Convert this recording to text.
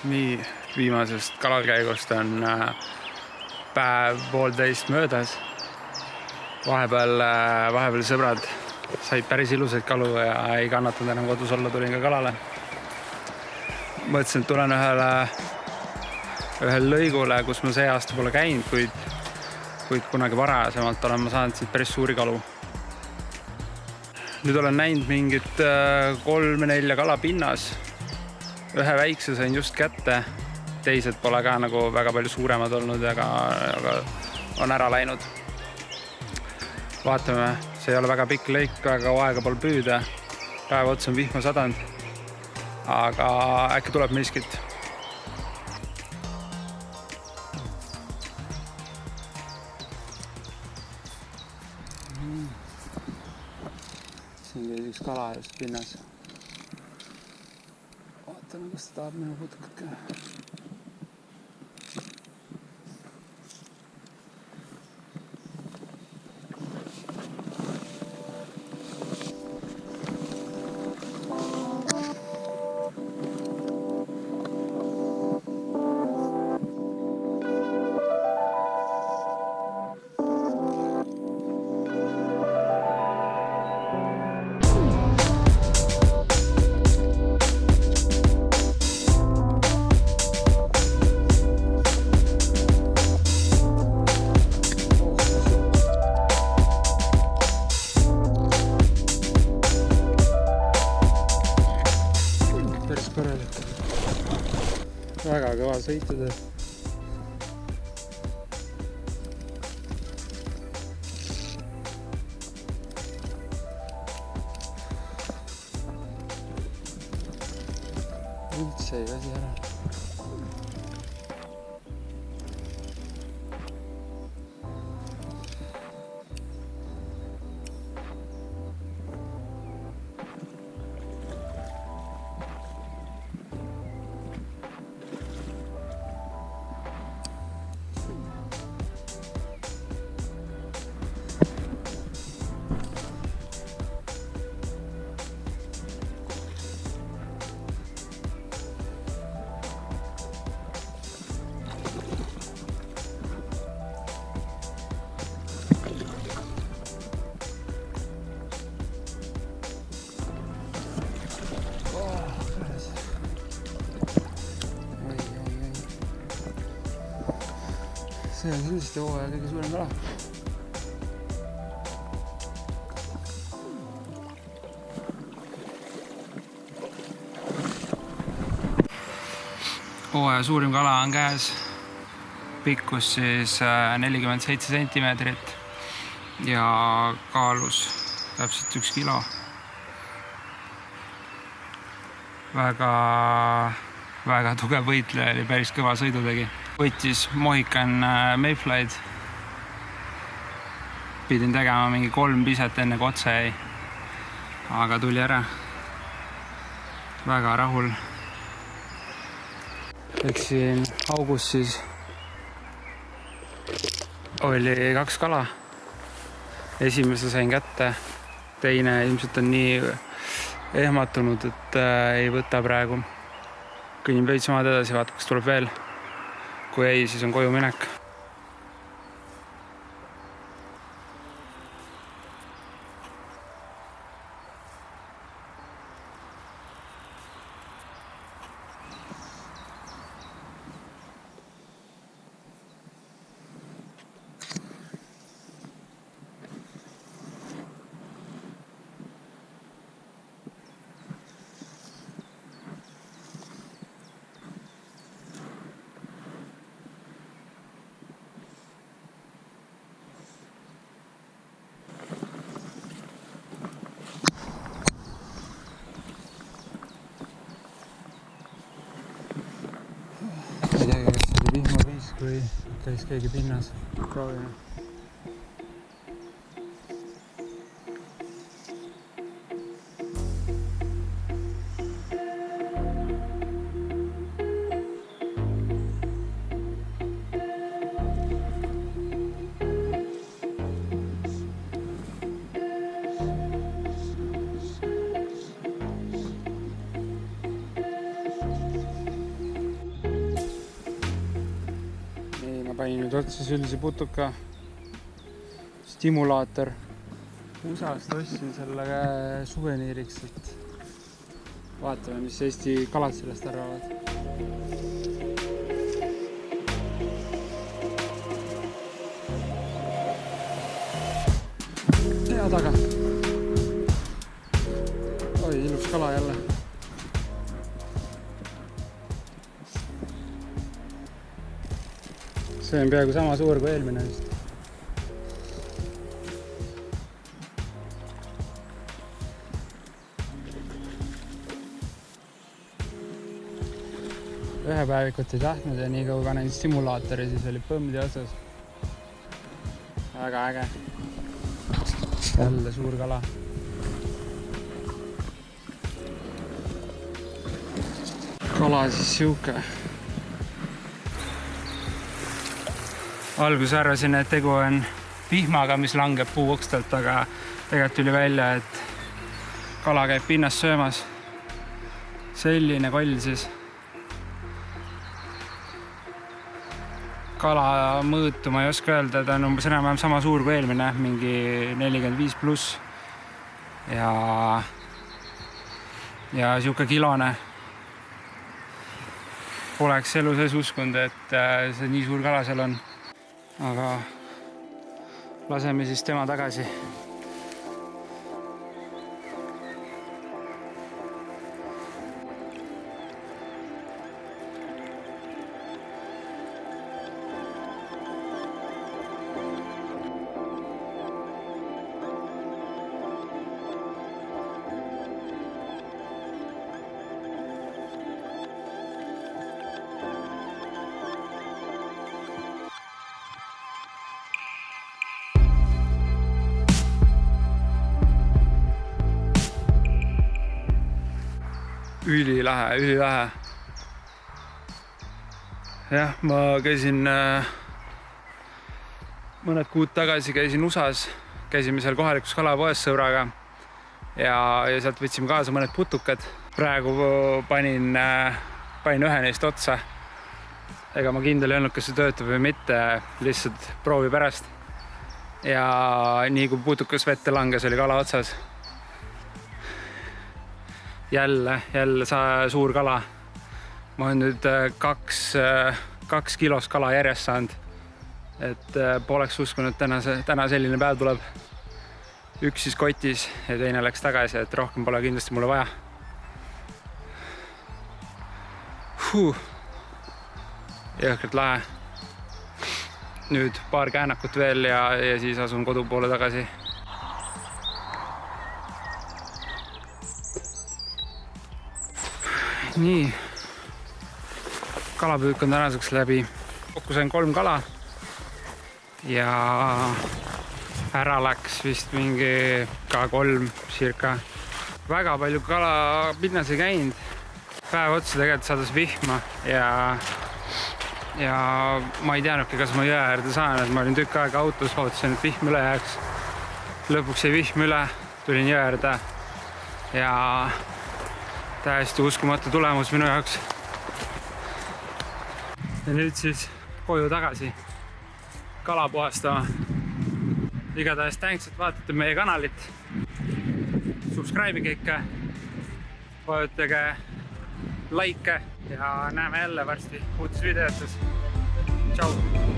Nii, viimasest kalalkäigust on päev-poolteist möödas. Vahepeal sõbrad said päris ilusaid kalu ja ei kannatanud enam kodus olla, tulin ka kalale. Mõtlesin, et tulen ühel lõigule, kus ma see aasta pole käinud, kuid kunagi varasemalt olen ma saanud siit päris suuri kalu. Nüüd olen näinud mingit 3-4 kala pinnas. Ühe väikse sain just kätte, teised pole ka nagu väga palju suuremad olnud, aga on ära läinud. Vaatame, see ei ole väga pikk lõik, väga aega pole püüda. Päeva otsa on vihma sadanud, aga äkki tuleb miskit. Siin käis üks kala just pinnas. Vaatame, kas ta tahab minu putkat ka. Väga kõva sõituda. Üldse ei väsi ära. See on kindlasti hooaja kõige suurem kala. Hooaja suurim kala on käes. Pikkus siis 47 sentimeetrit ja kaalus täpselt 1 kilo. Väga tugev võitleja oli, päris kõva sõidu tegi. Võttis Mohican Mayfly'd. Pidin tegema mingi 3 piset enne kui otse jäi. Aga tuli ära. Väga rahul. Eks siin augustis oli 2 kala. Esimese sain kätte. Teine ilmselt on nii ehmatunud, et ei võta praegu. Kõnnin veits maad edasi, vaata, kas tuleb veel. Kui ei, siis on koju minek. Kui käis keegi pinnas. Proovime. panin nüüd otsa sülsi putuka stimulaator. USA-st ostsin selle suveniiriks, et vaatame, mis Eesti kalad sellest arvavad. Hea taga. Oi, ilus kala jälle. See on peaaegu sama suur kui eelmine vist. Ühe päevikut ei tahtnud ja nii kaua kanen stimulaatori, siis oli põmdi otsas. Väga äge. Jälle suur kala. Kala siis siuke. Alguses arvasin, et tegu on vihmaga, mis langeb puuokstelt, aga tegelikult tuli välja, et kala käib pinnast söömas. Selline koll siis. Kala mõõtu ma ei oska öelda, ta on umbes enam-vähem sama suur kui eelmine, mingi 45+. Ja siuke kilone. Poleks elu sees uskunud, et see nii suur kala seal on. Aga laseme siis tema tagasi. Ülilahe. Jah, ma käisin mõned kuud tagasi käisin USA-s, käisime seal kohalikus kalapoes sõbraga ja sealt võtsime kaasa mõned putukad. Praegu panin ühe neist otsa. Ega ma kindel ei olnud, kas see töötab või mitte, lihtsalt proovi pärast. Ja nii kui putukas vette langes, oli kala otsas. Jälle suur kala. Ma olen nüüd 2 kilost kala järjest saanud. Et poleks uskunud, täna selline päev tuleb. Üks siis kotis ja teine läks tagasi, et rohkem pole kindlasti mulle vaja. Jõhkralt lahe. Nüüd paar käänakut veel ja siis asun kodu poole tagasi. Nii, kalapüük on tänaseks läbi. Kokku sain 3 kala ja ära läks vist mingi ka 3 circa. Väga palju kala pinnas ei käinud. Päev otsa tegelikult sadas vihma ja ma ei teadnudki, kas ma jõe äärde saan, et ma olin tükk aega autos, ootasin, et vihm üle jääks. Lõpuks jäi vihm üle, tulin jõe äärde ja täiesti uskumatu tulemus minu jaoks. Ja nüüd siis koju tagasi kala puhastama. Igatahes thanks, et vaatate meie kanalit. Subscribe'ige ikka, vajutage like ja näeme jälle varsti uutes videotes. Tšau!